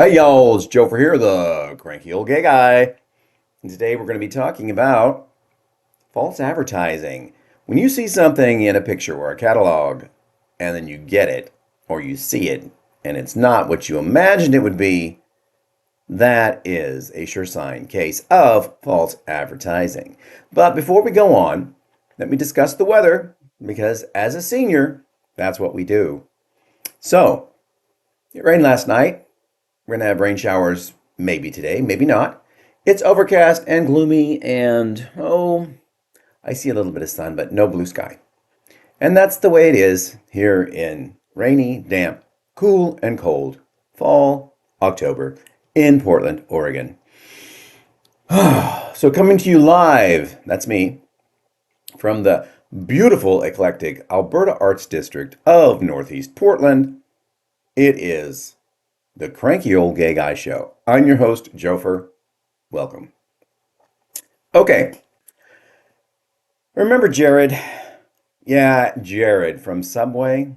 Hey y'all, it's Joefer here, the cranky old gay guy. And today we're going to be talking about false advertising. When you see something in a picture or a catalog, and then you get it, or you see it, and it's not what you imagined it would be, that is a sure sign case of false advertising. But before we go on, let me discuss the weather, because as a senior, that's what we do. So, it rained last night. We're going to have rain showers maybe today, maybe not. It's overcast and gloomy, and I see a little bit of sun, but no blue sky. And that's the way it is here in rainy, damp, cool, and cold fall, October in Portland, Oregon. So coming to you live, that's me, from the beautiful, eclectic Alberta Arts District of Northeast Portland, it is the Cranky Old Gay Guy Show. I'm your host, Joefer. Welcome. Okay. Remember Jared? Yeah, Jared from Subway.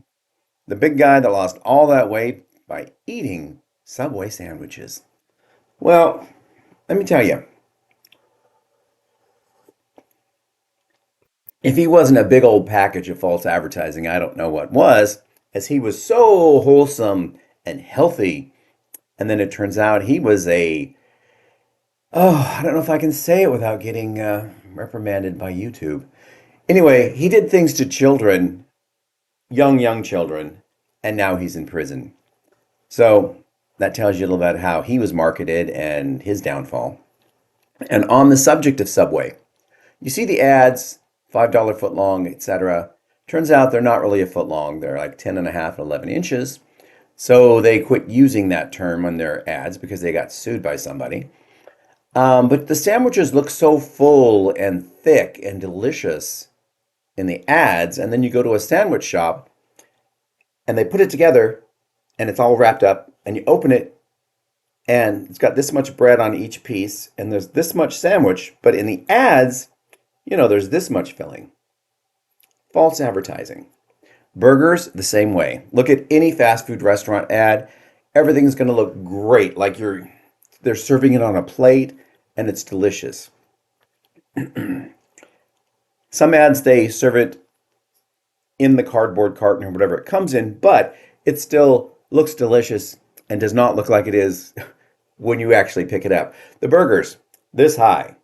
The big guy that lost all that weight by eating Subway sandwiches. Well, let me tell you, if he wasn't a big old package of false advertising, I don't know what was, as he was so wholesome and healthy. And then it turns out he was I don't know if I can say it without getting reprimanded by YouTube. Anyway, he did things to children, young children, and now he's in prison. So that tells you a little about how he was marketed and his downfall. And on the subject of Subway, you see the ads, $5 foot long, etc. Turns out they're not really a foot long. They're like 10 and a half and 11 inches. So they quit using that term on their ads because they got sued by somebody. But the sandwiches look so full and thick and delicious in the ads, and then you go to a sandwich shop and they put it together and it's all wrapped up, and you open it and it's got this much bread on each piece and there's this much sandwich, but in the ads, there's this much filling. False advertising. Burgers, the same way. Look at any fast food restaurant ad. Everything's going to look great, like they're serving it on a plate and it's delicious. Some ads, they serve it in the cardboard carton or whatever it comes in, but it still looks delicious and does not look like it is when you actually pick it up. The burgers, this high.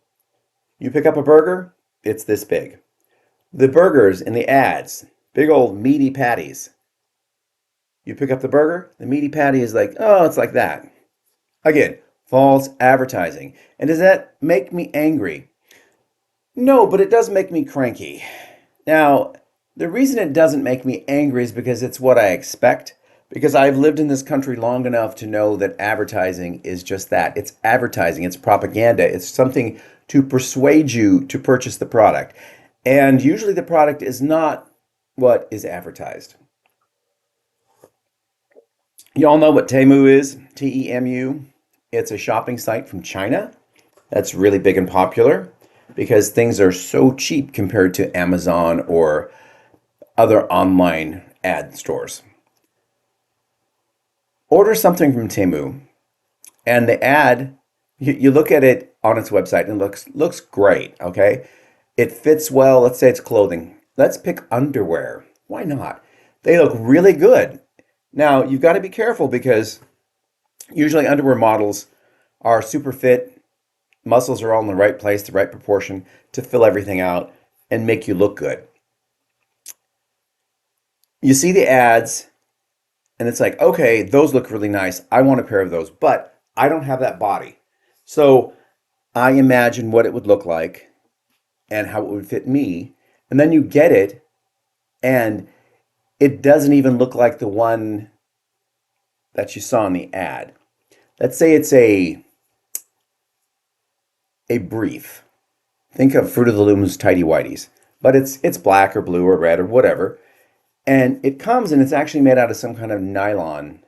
You pick up a burger, it's this big. The burgers in the ads, big old meaty patties. You pick up the burger, the meaty patty is like, oh, it's like that. Again, false advertising. And does that make me angry? No, but it does make me cranky. Now, the reason it doesn't make me angry is because it's what I expect. Because I've lived in this country long enough to know that advertising is just that. It's advertising, it's propaganda, it's something to persuade you to purchase the product. And usually the product is not what is advertised. You all know what Temu is, Temu. It's a shopping site from China that's really big and popular because things are so cheap compared to Amazon or other online ad stores. Order something from Temu, and the ad, you look at it on its website and it looks great, okay? It fits well. Let's say it's clothing. Let's pick underwear. Why not? They look really good. Now, you've got to be careful because usually underwear models are super fit. Muscles are all in the right place, the right proportion to fill everything out and make you look good. You see the ads and it's like, okay, those look really nice. I want a pair of those, but I don't have that body. So I imagine what it would look like and how it would fit me. And then you get it and it doesn't even look like the one that you saw in the ad. Let's say it's a brief. Think of Fruit of the Loom's Tidy Whities, but it's black or blue or red or whatever. And it comes and it's actually made out of some kind of nylon.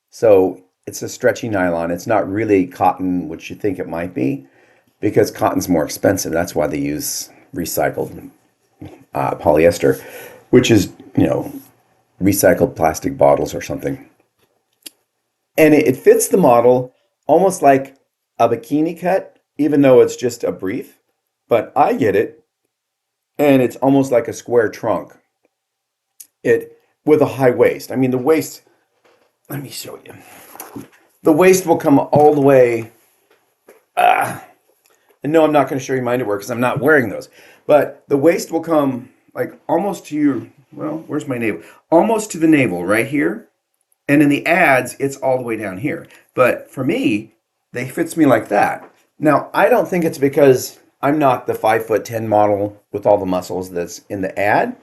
So it's a stretchy nylon. It's not really cotton, which you think it might be, because cotton's more expensive. That's why they use recycled polyester, which is, recycled plastic bottles or something. And it fits the model almost like a bikini cut, even though it's just a brief. But I get it, and it's almost like a square trunk. It with a high waist. I mean, the waist. Let me show you. The waist will come all the way. And no, I'm not going to show you my underwear because I'm not wearing those. But the waist will come like almost to your. Well, where's my navel? Almost to the navel, right here. And in the ads, it's all the way down here. But for me, they fits me like that. Now, I don't think it's because I'm not the 5'10" model with all the muscles that's in the ad.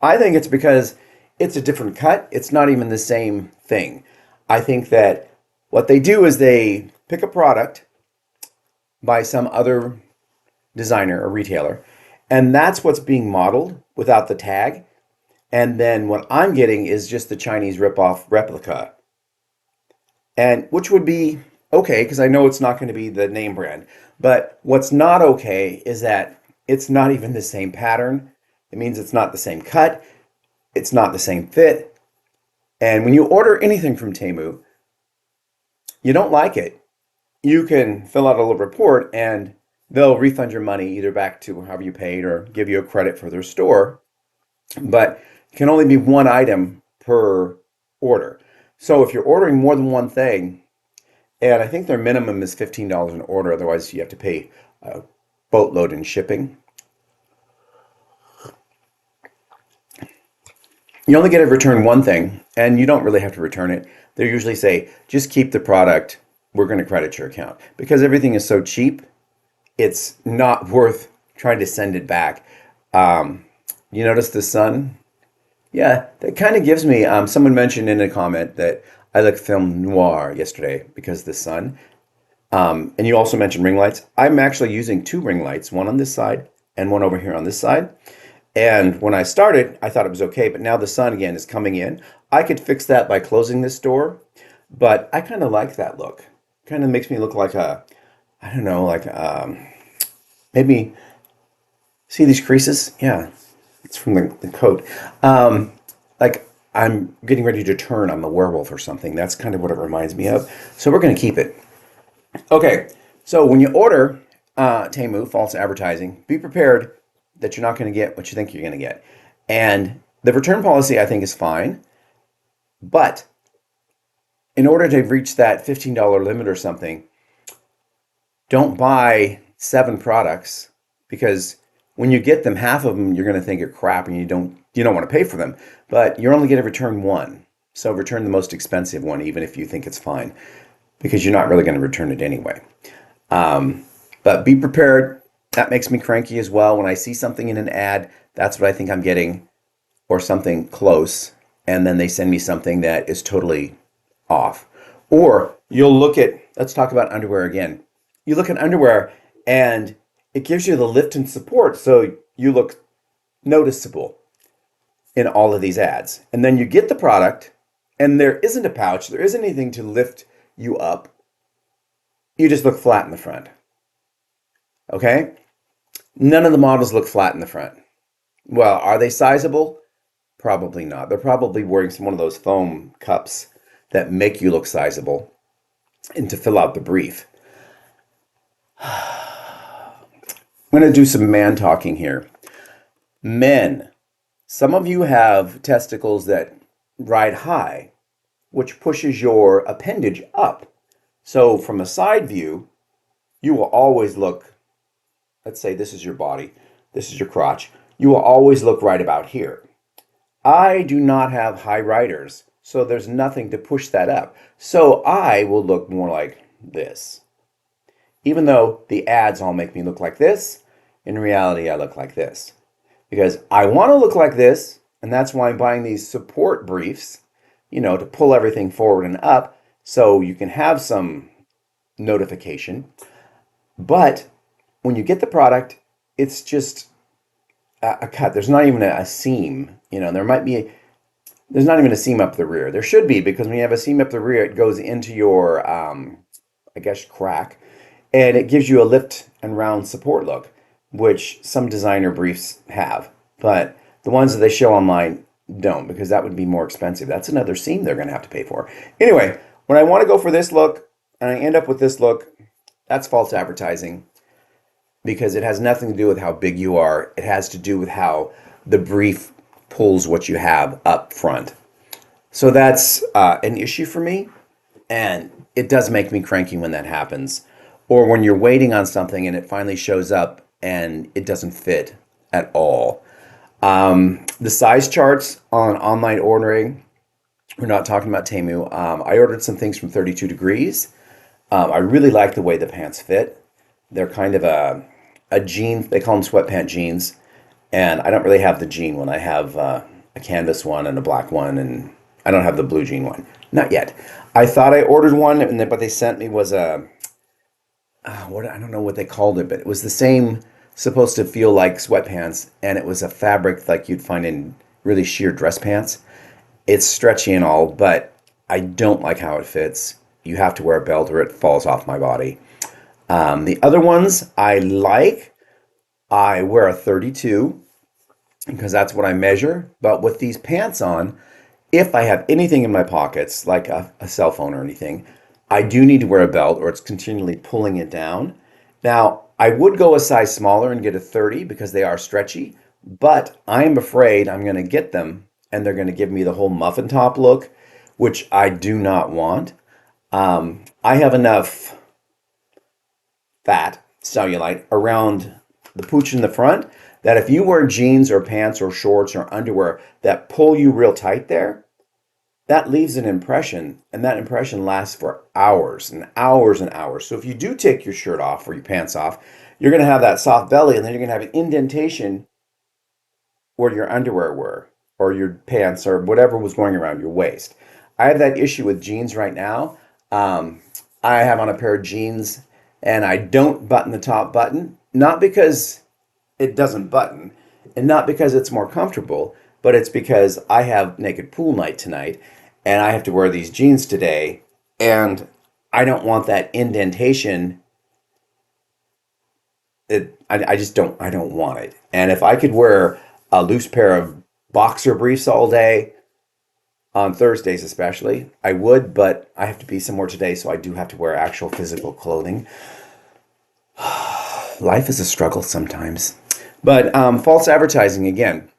I think it's because it's a different cut. It's not even the same thing. I think that what they do is they pick a product by some other designer or retailer, and that's what's being modeled without the tag. And then what I'm getting is just the Chinese ripoff replica, and which would be okay because I know it's not going to be the name brand. But what's not okay is that it's not even the same pattern. It means it's not the same cut. It's not the same fit. And when you order anything from Temu, you don't like it, you can fill out a little report and they'll refund your money either back to however you paid or give you a credit for their store. But it can only be one item per order. So if you're ordering more than one thing, and I think their minimum is $15 an order, otherwise you have to pay a boatload in shipping. You only get to return one thing, and you don't really have to return it. They usually say, just keep the product. We're going to credit your account. Because everything is so cheap, it's not worth trying to send it back. You notice the sun? Yeah, that kind of gives me, someone mentioned in a comment that I look film noir yesterday because of the sun. And you also mentioned ring lights. I'm actually using two ring lights, one on this side and one over here on this side. And when I started, I thought it was okay, but now the sun again is coming in. I could fix that by closing this door, but I kind of like that look. Kind of makes me look like a, I don't know, like maybe, see these creases? Yeah, it's from the coat. Like I'm getting ready to turn. I'm a werewolf or something. That's kind of what it reminds me of. So we're going to keep it. Okay, so when you order Temu, false advertising, be prepared that you're not going to get what you think you're going to get. And the return policy, I think, is fine. But in order to reach that $15 limit or something, don't buy 7 products because when you get them, half of them, you're going to think are crap and you don't want to pay for them. But you're only going to return one. So return the most expensive one, even if you think it's fine, because you're not really going to return it anyway. But be prepared. That makes me cranky as well. When I see something in an ad, that's what I think I'm getting, or something close, and then they send me something that is totally off. Or you'll look at, let's talk about underwear again. You look at underwear and it gives you the lift and support, so you look noticeable in all of these ads. And then you get the product and there isn't a pouch, there isn't anything to lift you up. You just look flat in the front. Okay? None of the models look flat in the front. Well, are they sizable? Probably not. They're probably wearing one of those foam cups that make you look sizable and to fill out the brief. I'm going to do some man talking here. Men, some of you have testicles that ride high, which pushes your appendage up. So from a side view, you will always look, let's say this is your body, this is your crotch, you will always look right about here. I do not have high riders, so there's nothing to push that up. So I will look more like this. Even though the ads all make me look like this, in reality I look like this. Because I want to look like this, and that's why I'm buying these support briefs, to pull everything forward and up so you can have some notification. But when you get the product, it's just a cut. There's not even a seam. There's not even a seam up the rear. There should be, because when you have a seam up the rear, it goes into your, crack, and it gives you a lift and round support look, which some designer briefs have. But the ones that they show online don't, because that would be more expensive. That's another seam they're going to have to pay for. Anyway, When I want to go for this look and I end up with this look, that's false advertising because it has nothing to do with how big you are. It has to do with how the brief pulls what you have up front. So that's an issue for me, and it does make me cranky when that happens. Or when you're waiting on something and it finally shows up and it doesn't fit at all. The size charts on online ordering, we're not talking about Temu. I ordered some things from 32 Degrees. I really like the way the pants fit. They're kind of a jean, they call them sweatpant jeans. And I don't really have the jean one. I have a canvas one and a black one, and I don't have the blue jean one. Not yet. I thought I ordered one, and what they sent me was a, I don't know what they called it, but it was the same, supposed to feel like sweatpants, and it was a fabric like you'd find in really sheer dress pants. It's stretchy and all, but I don't like how it fits. You have to wear a belt or it falls off my body. The other ones I like. I wear a 32 because that's what I measure. But with these pants on, if I have anything in my pockets, like a cell phone or anything, I do need to wear a belt or it's continually pulling it down. Now, I would go a size smaller and get a 30 because they are stretchy, but I'm afraid I'm going to get them and they're going to give me the whole muffin top look, which I do not want. I have enough fat, cellulite, around the pooch in the front that if you wear jeans or pants or shorts or underwear that pull you real tight there, that leaves an impression, and that impression lasts for hours and hours and hours. So if you do take your shirt off or your pants off, you're going to have that soft belly, and then you're going to have an indentation where your underwear were or your pants or whatever was going around your waist. I have that issue with jeans right now. I have on a pair of jeans, and I don't button the top button, not because it doesn't button, and not because it's more comfortable, but it's because I have naked pool night tonight, and I have to wear these jeans today, and I don't want that indentation. I just don't, I don't want it. And if I could wear a loose pair of boxer briefs all day, on Thursdays especially, I would, but I have to be somewhere today, so I do have to wear actual physical clothing. Life is a struggle sometimes. But false advertising, again,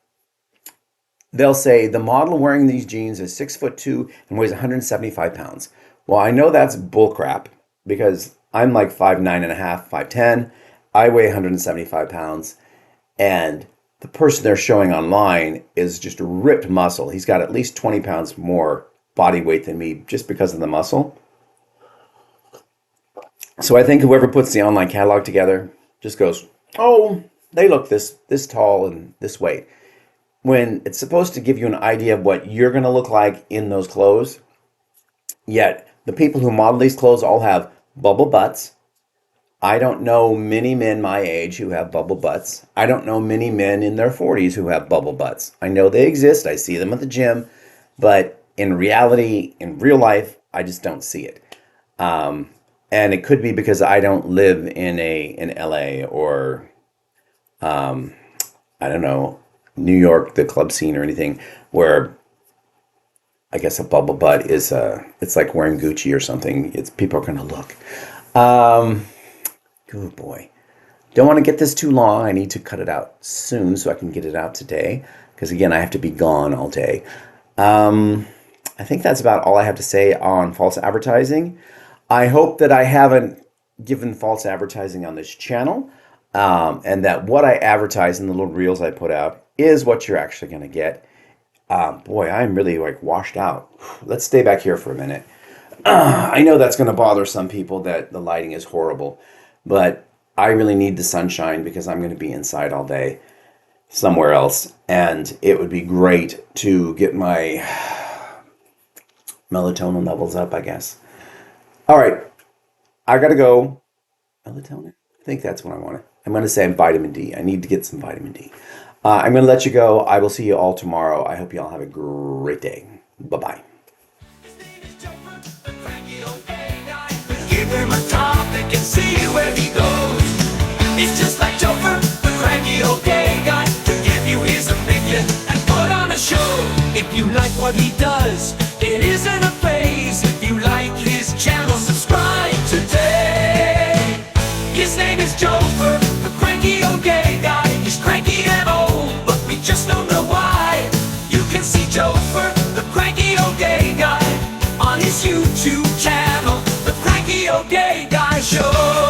they'll say the model wearing these jeans is 6'2" and weighs 175 pounds. Well, I know that's bullcrap because I'm like 5'9.5", 5'10". I weigh 175 pounds, and the person they're showing online is just a ripped muscle. He's got at least 20 pounds more body weight than me just because of the muscle. So I think whoever puts the online catalog together just goes, oh, they look this tall and this weight. When it's supposed to give you an idea of what you're going to look like in those clothes, yet the people who model these clothes all have bubble butts. I don't know many men my age who have bubble butts. I don't know many men in their 40s who have bubble butts. I know they exist. I see them at the gym. But in reality, in real life, I just don't see it. And it could be because I don't live in LA or, I don't know, New York, the club scene or anything, where I guess a bubble butt is, it's like wearing Gucci or something. It's people are going to look. Good boy. Don't want to get this too long. I need to cut it out soon so I can get it out today. Because again, I have to be gone all day. I think that's about all I have to say on false advertising. I hope that I haven't given false advertising on this channel. And that what I advertise in the little reels I put out is what you're actually going to get. Boy, I'm really like washed out. Let's stay back here for a minute. I know that's going to bother some people that the lighting is horrible. But I really need the sunshine because I'm going to be inside all day somewhere else. And it would be great to get my melatonin levels up, I guess. All right. I got to go. Melatonin? I think that's what I want. I'm going to say vitamin D. I need to get some vitamin D. I'm going to let you go. I will see you all tomorrow. I hope you all have a great day. Bye-bye. Give him a topic and see where he goes. It's just like Joefer, the cranky old gay guy, to give you his opinion and put on a show. If you like what he does, it isn't a phase. If you like Gay Guy Show.